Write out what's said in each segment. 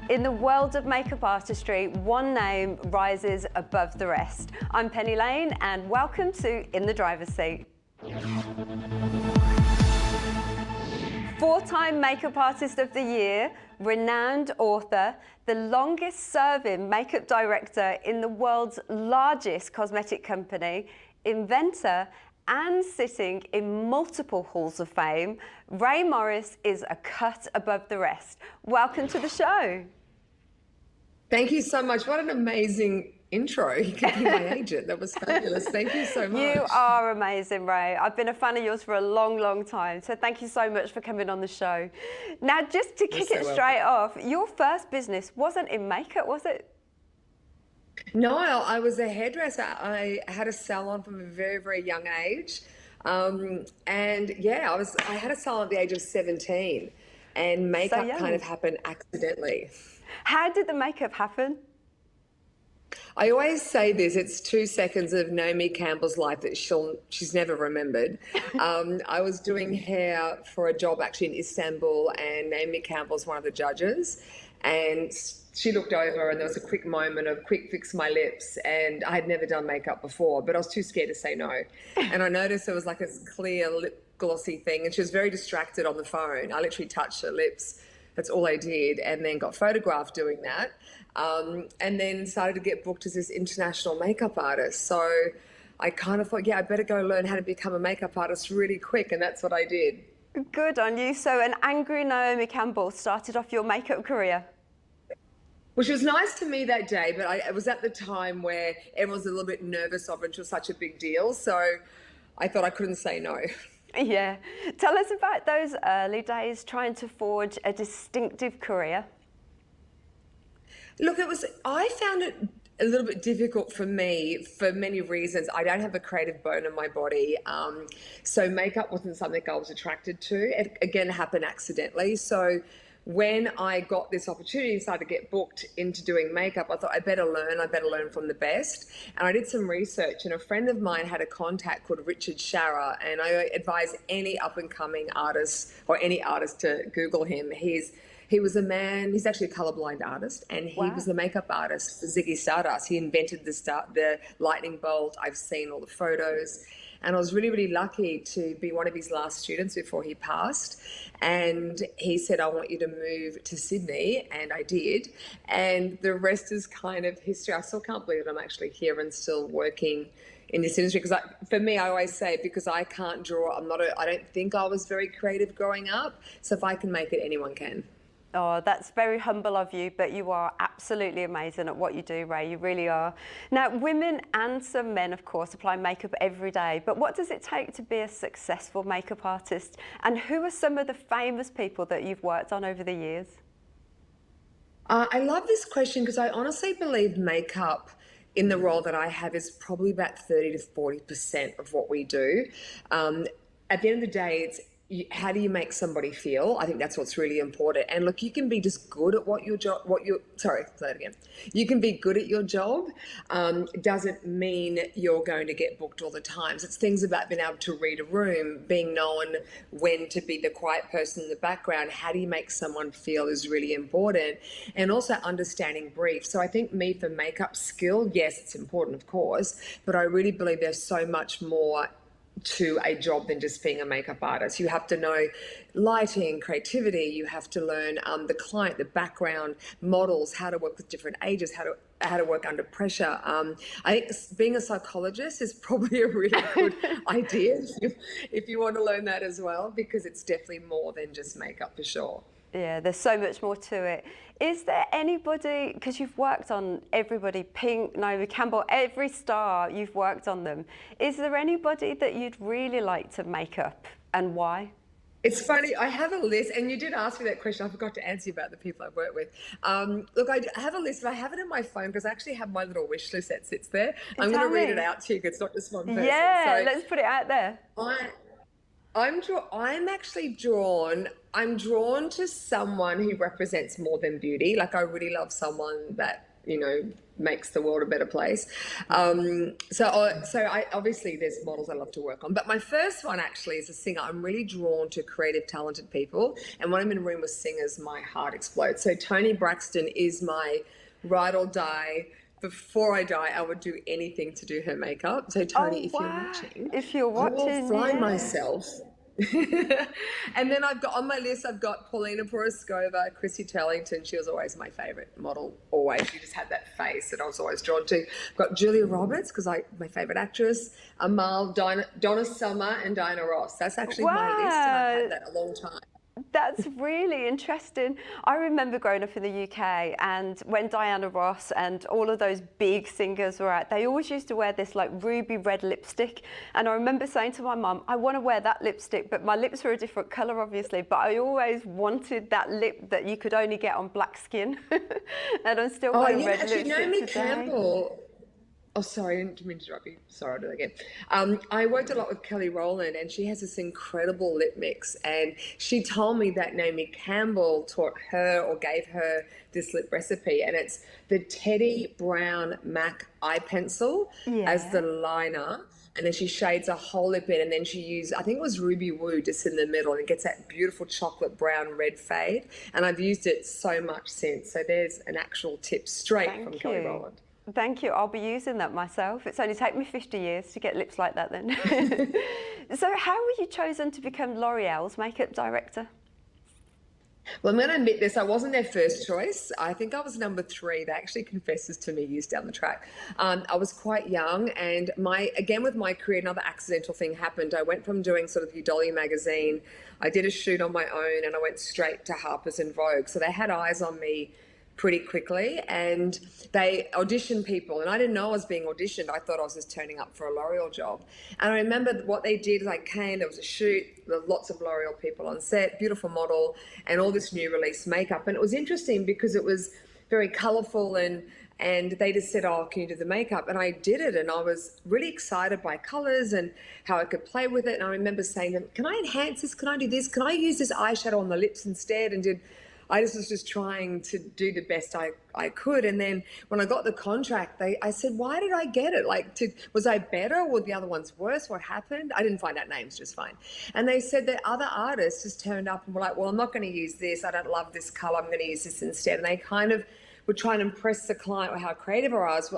In the world of makeup artistry, one name rises above the rest. I'm Penny Lane, and welcome to In the Driver's Seat. Four-time Makeup Artist of the Year, renowned author, the longest-serving makeup director in the world's largest cosmetic company, inventor, and sitting in multiple halls of fame, Rae Morris is a cut above the rest. Welcome to the show. Thank you so much. What an amazing intro. You could be my agent. That was fabulous. Thank you so much. You are amazing, Rae. I've been a fan of yours for a long, long time. So thank you so much for coming on the show. Now, just to kick it straight off, your first business wasn't in makeup, was it? No, I was a hairdresser. I had a salon from a very, very young age. And yeah, I had a salon at the age of 17, and makeup kind of happened accidentally. How did the makeup happen? I always say this, it's 2 seconds of Naomi Campbell's life that she's never remembered. I was doing hair for a job actually in Istanbul, and Naomi Campbell's one of the judges, and she looked over and there was a quick moment of quick fix my lips, and I had never done makeup before, but I was too scared to say no. And I noticed there was like a clear lip glossy thing, and she was very distracted on the phone. I literally touched her lips. That's all I did, and then got photographed doing that, and then started to get booked as this international makeup artist. So I kind of thought, yeah, I better go learn how to become a makeup artist really quick, and that's what I did. Good on you. So an angry Naomi Campbell started off your makeup career. Which was nice to me that day, but it was at the time where everyone was a little bit nervous of it, and it was such a big deal. So I thought I couldn't say no. Yeah. Tell us about those early days trying to forge a distinctive career. Look, I found it a little bit difficult for me for many reasons. I don't have a creative bone in my body. So makeup wasn't something I was attracted to. It again happened accidentally. So when I got this opportunity and started to get booked into doing makeup, I thought I better learn from the best. And I did some research, and a friend of mine had a contact called Richard Shara, and I advise any up-and-coming artist or any artist to Google him. He was a man, he's actually a colorblind artist, and he was the makeup artist for Ziggy Stardust. He invented the lightning bolt. I've seen all the photos. And I was really, really lucky to be one of his last students before he passed. And he said, I want you to move to Sydney. And I did. And the rest is kind of history. I still can't believe that I'm actually here and still working in this industry. Because for me, I always say, because I can't draw, I don't think I was very creative growing up. So if I can make it, anyone can. Oh, that's very humble of you, but you are absolutely amazing at what you do, Rae. You really are. Now, women and some men, of course, apply makeup every day, but what does it take to be a successful makeup artist? And who are some of the famous people that you've worked on over the years? I love this question because I honestly believe makeup in the role that I have is probably about 30 to 40% of what we do. At the end of the day, how do you make somebody feel? I think that's what's really important. And look, you can be just good at You can be good at your job. Doesn't mean you're going to get booked all the time. So it's things about being able to read a room, being known when to be the quiet person in the background. How do you make someone feel is really important. And also understanding brief. So I think for makeup skill, yes, it's important, of course, but I really believe there's so much more to a job than just being a makeup artist. You have to know lighting, creativity. You have to learn the client, the background, models, how to work with different ages, how to work under pressure. I think being a psychologist is probably a really good idea if you want to learn that as well, because it's definitely more than just makeup for sure. Yeah, there's so much more to it. Is there anybody, because you've worked on everybody, Pink, Naomi Campbell, every star, you've worked on them. Is there anybody that you'd really like to make up, and why? It's funny, I have a list, and you did ask me that question. I forgot to answer you about the people I've worked with. Look, I have a list, but I have it in my phone because I actually have my little wish list that sits there. I'm going to read it out to you because it's not just one person. Yeah, so let's put it out there. I'm drawn to someone who represents more than beauty. Like, I really love someone that makes the world a better place. So I obviously there's models I love to work on, but my first one actually is a singer. I'm really drawn to creative, talented people, and when I'm in a room with singers, my heart explodes. So Toni Braxton is my ride or die. Before I die, I would do anything to do her makeup. So Toni, if you're watching, if you're I will watching, fly yeah. myself. And then I've got on my list, I've got Paulina Poroskova, Chrissy Turlington. She was always my favorite model, always. She just had that face that I was always drawn to. I've got Julia Roberts, because my favorite actress, Amal, Donna Summer, and Diana Ross. That's actually my list, and I've had that a long time. That's really interesting. I remember growing up in the UK, and when Diana Ross and all of those big singers were out, they always used to wear this like ruby red lipstick. And I remember saying to my mum, I want to wear that lipstick, but my lips were a different colour, obviously. But I always wanted that lip that you could only get on black skin. And I'm still wearing red lipstick Naomi today. Campbell. Oh, sorry, I didn't mean to interrupt you. Sorry, I'll do that again. I worked a lot with Kelly Rowland, and she has this incredible lip mix. And she told me that Naomi Campbell taught her or gave her this lip recipe. And it's the Teddy Brown MAC eye pencil as the liner. And then she shades a whole lip in, and then she used, I think it was Ruby Woo just in the middle, and it gets that beautiful chocolate brown red fade. And I've used it so much since. So there's an actual tip straight from Kelly Rowland. Thank you. I'll be using that myself. It's only taken me 50 years to get lips like that then. So how were you chosen to become L'Oreal's makeup director? Well, I'm going to admit this. I wasn't their first choice. I think I was number 3. They actually confesses to me years down the track. I was quite young, and with my career, another accidental thing happened. I went from doing sort of the Dolly magazine. I did a shoot on my own, and I went straight to Harper's and Vogue. So they had eyes on me pretty quickly, and they auditioned people, and I didn't know I was being auditioned. I thought I was just turning up for a L'Oreal job. And I remember what they did, I came, there was a shoot, there were lots of L'Oreal people on set, beautiful model, and all this new release makeup. And it was interesting because it was very colorful, and they just said, oh, can you do the makeup? And I did it, and I was really excited by colors and how I could play with it. And I remember saying to them, can I enhance this? Can I do this? Can I use this eyeshadow on the lips instead? And I just was trying to do the best I could. And then when I got the contract, I said, why did I get it? Was I better? Were the other ones worse? What happened? I didn't find out names, just fine. And they said that other artists just turned up and were like, well, I'm not going to use this. I don't love this color. I'm going to use this instead. And they kind of would try and impress the client with how creative I was.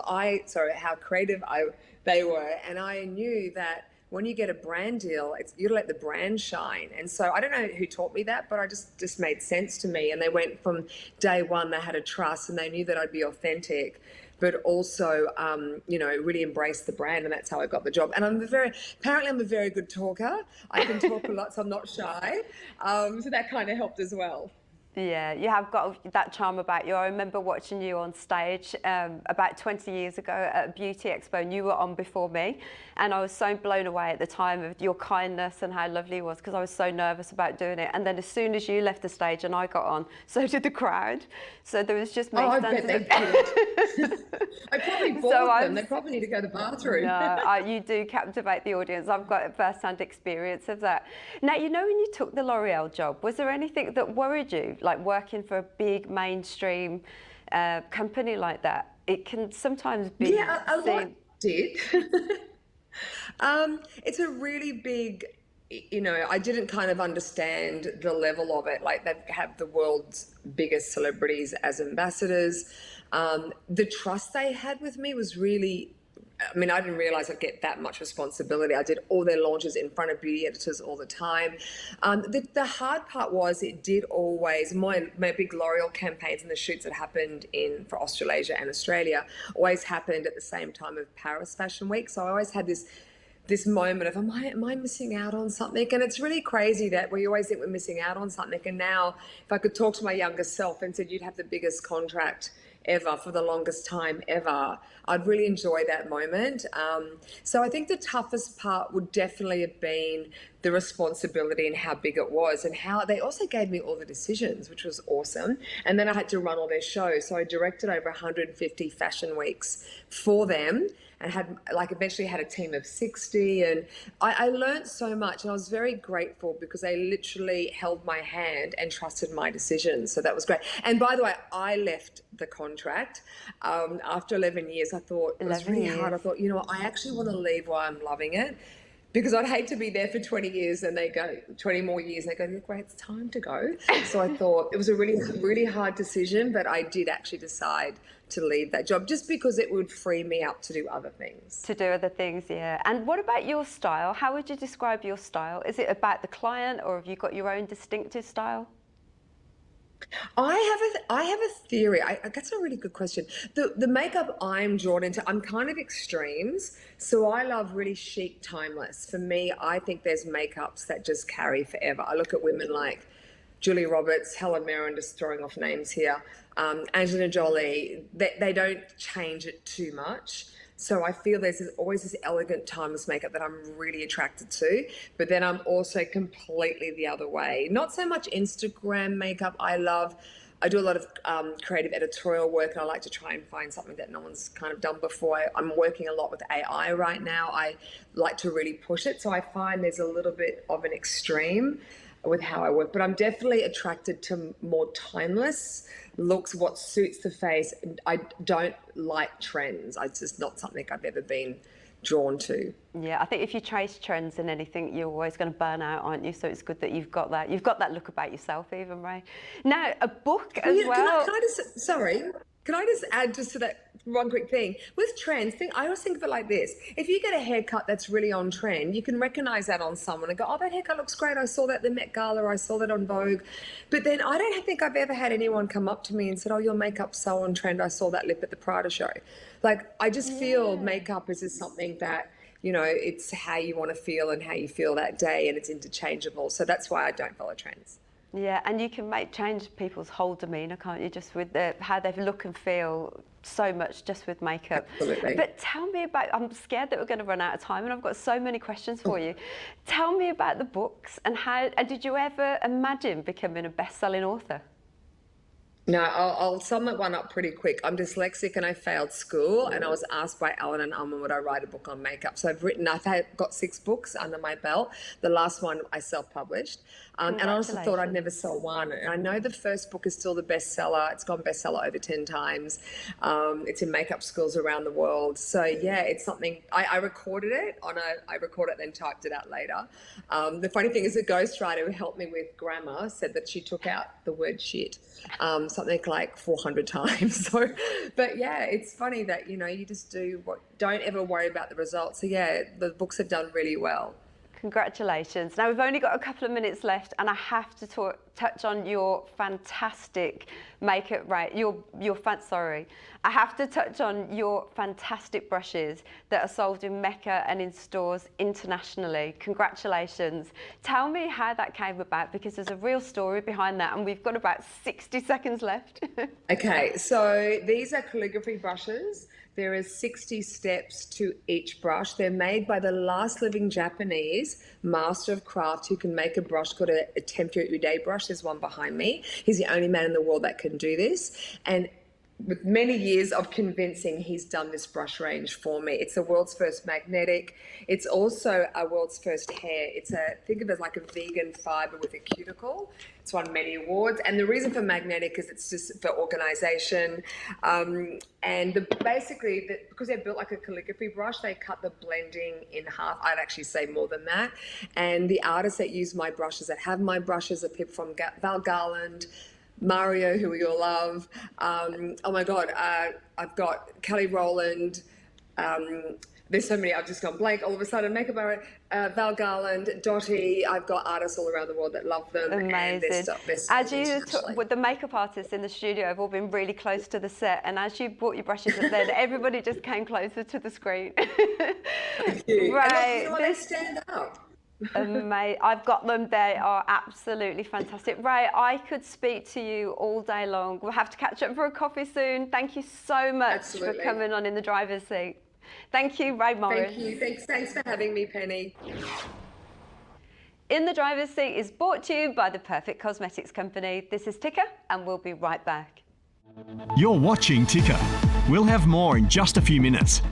They were. And I knew that when you get a brand deal, you let the brand shine. And so I don't know who taught me that, but I just made sense to me. And they went from day one, they had a trust, and they knew that I'd be authentic, but also, really embrace the brand. And that's how I got the job. And apparently I'm a very good talker. I can talk a lot, so I'm not shy. So that kind of helped as well. Yeah, you have got that charm about you. I remember watching you on stage about 20 years ago at a beauty expo, and you were on before me. And I was so blown away at the time of your kindness and how lovely it was, because I was so nervous about doing it. And then as soon as you left the stage and I got on, so did the crowd. So there was just me standing there. I probably bored them. They probably need to go to the bathroom. No, you do captivate the audience. I've got a first-hand experience of that. Now, when you took the L'Oreal job, was there anything that worried you, like working for a big mainstream company like that? It can sometimes be. Yeah, a lot did. It's a really big, I didn't kind of understand the level of it. Like, they have the world's biggest celebrities as ambassadors. The trust they had with me was really, I didn't realize I'd get that much responsibility. I did all their launches in front of beauty editors all the time. The hard part was it did always, my big L'Oreal campaigns and the shoots that happened for Australasia and Australia always happened at the same time of Paris Fashion Week. So I always had this moment of, am I missing out on something? And it's really crazy that we always think we're missing out on something. And now if I could talk to my younger self and said, you'd have the biggest contract ever for the longest time ever, I'd really enjoy that moment. So I think the toughest part would definitely have been the responsibility and how big it was, and how they also gave me all the decisions, which was awesome. And then I had to run all their shows. So I directed over 150 fashion weeks for them, and had eventually had a team of 60. And I learned so much, and I was very grateful because they literally held my hand and trusted my decisions. So that was great. And by the way, I left the contract after 11 years. I thought it was really hard. I thought, I actually want to leave while I'm loving it, because I'd hate to be there for 20 years and they go 20 more years. They go, great, it's time to go. So I thought it was a really, really hard decision, but I did actually decide to leave that job just because it would free me up to do other things. To do other things, yeah. And what about your style? How would you describe your style? Is it about the client, or have you got your own distinctive style? I have a theory. That's a really good question. The makeup I'm drawn into, I'm kind of extremes. So I love really chic, timeless. For me, I think there's makeups that just carry forever. I look at women like Julia Roberts, Helen Mirren, just throwing off names here, Angelina Jolie. They don't change it too much. So I feel there's always this elegant, timeless makeup that I'm really attracted to. But then I'm also completely the other way. Not so much Instagram makeup. I do a lot of creative editorial work, and I like to try and find something that no one's kind of done before. I'm working a lot with AI right now. I like to really push it. So I find there's a little bit of an extreme with how I work, but I'm definitely attracted to more timeless looks, what suits the face. I don't like trends. It's just not something I've ever been drawn to. Yeah, I think if you chase trends in anything, you're always going to burn out, aren't you? So it's good that you've got that. You've got that look about yourself, even, Rae. Now, a book as well. Can I just add to that one quick thing? With trends, I always think of it like this. If you get a haircut that's really on trend, you can recognize that on someone and go, oh, that haircut looks great. I saw that at the Met Gala. I saw that on Vogue. But then I don't think I've ever had anyone come up to me and said, oh, your makeup's so on trend. I saw that lip at the Prada show. I just feel makeup is just something that, it's how you want to feel and how you feel that day, and it's interchangeable. So that's why I don't follow trends. Yeah, and you can change people's whole demeanour, can't you? Just with how they look and feel, so much just with makeup. Absolutely. But tell me about, I'm scared that we're going to run out of time, and I've got so many questions for you. Tell me about the books, and did you ever imagine becoming a best-selling author? No, I'll sum that one up pretty quick. I'm dyslexic and I failed school, and I was asked by Alan and Alma would I write a book on makeup. So I've got 6 books under my belt. The last one I self-published. And I also thought I'd never sell one. And I know the first book is still the bestseller. It's gone bestseller over 10 times. It's in makeup schools around the world. So yeah, it's something, I recorded it I recorded it then typed it out later. The funny thing is the ghostwriter who helped me with grammar said that she took out the word shit something like 400 times. So, but yeah, it's funny that, you just don't ever worry about the results. So yeah, the books have done really well. Congratulations. Now, we've only got a couple of minutes left, and I have to touch on your fantastic makeup, right? I have to touch on your fantastic brushes that are sold in Mecca and in stores internationally. Congratulations. Tell me how that came about, because there's a real story behind that, and we've got about 60 seconds left. Okay, so these are calligraphy brushes. There is 60 steps to each brush. They're made by the last living Japanese master of craft who can make a brush called a tempera ude brush. There's one behind me. He's the only man in the world that can do this. And with many years of convincing, he's done this brush range for me. It's the world's first magnetic. It's also a world's first hair. Think of it as like a vegan fiber with a cuticle. It's won many awards. And the reason for magnetic is it's just for organization. Because they're built like a calligraphy brush, they cut the blending in half. I'd actually say more than that. And the artists that use my brushes, that have my brushes, are people from Val Garland, Mario, who we all love. Oh my God, I've got Kelly Rowland. There's so many, I've just gone blank all of a sudden. Makeup artist, Val Garland, Dottie. I've got artists all around the world that love them. Amazing. As you with the makeup artists in the studio, have all been really close to the set, and as you brought your brushes up there, everybody just came closer to the screen. Thank you. Right. And they stand up. I've got them. They are absolutely fantastic. Rae, I could speak to you all day long. We'll have to catch up for a coffee soon. Thank you so much for coming on in the driver's seat. Thank you, Rae Morris. Thank you. Thanks for having me, Penny. In the Driver's Seat is brought to you by the Perfect Cosmetics Company. This is Ticker, and we'll be right back. You're watching Ticker. We'll have more in just a few minutes.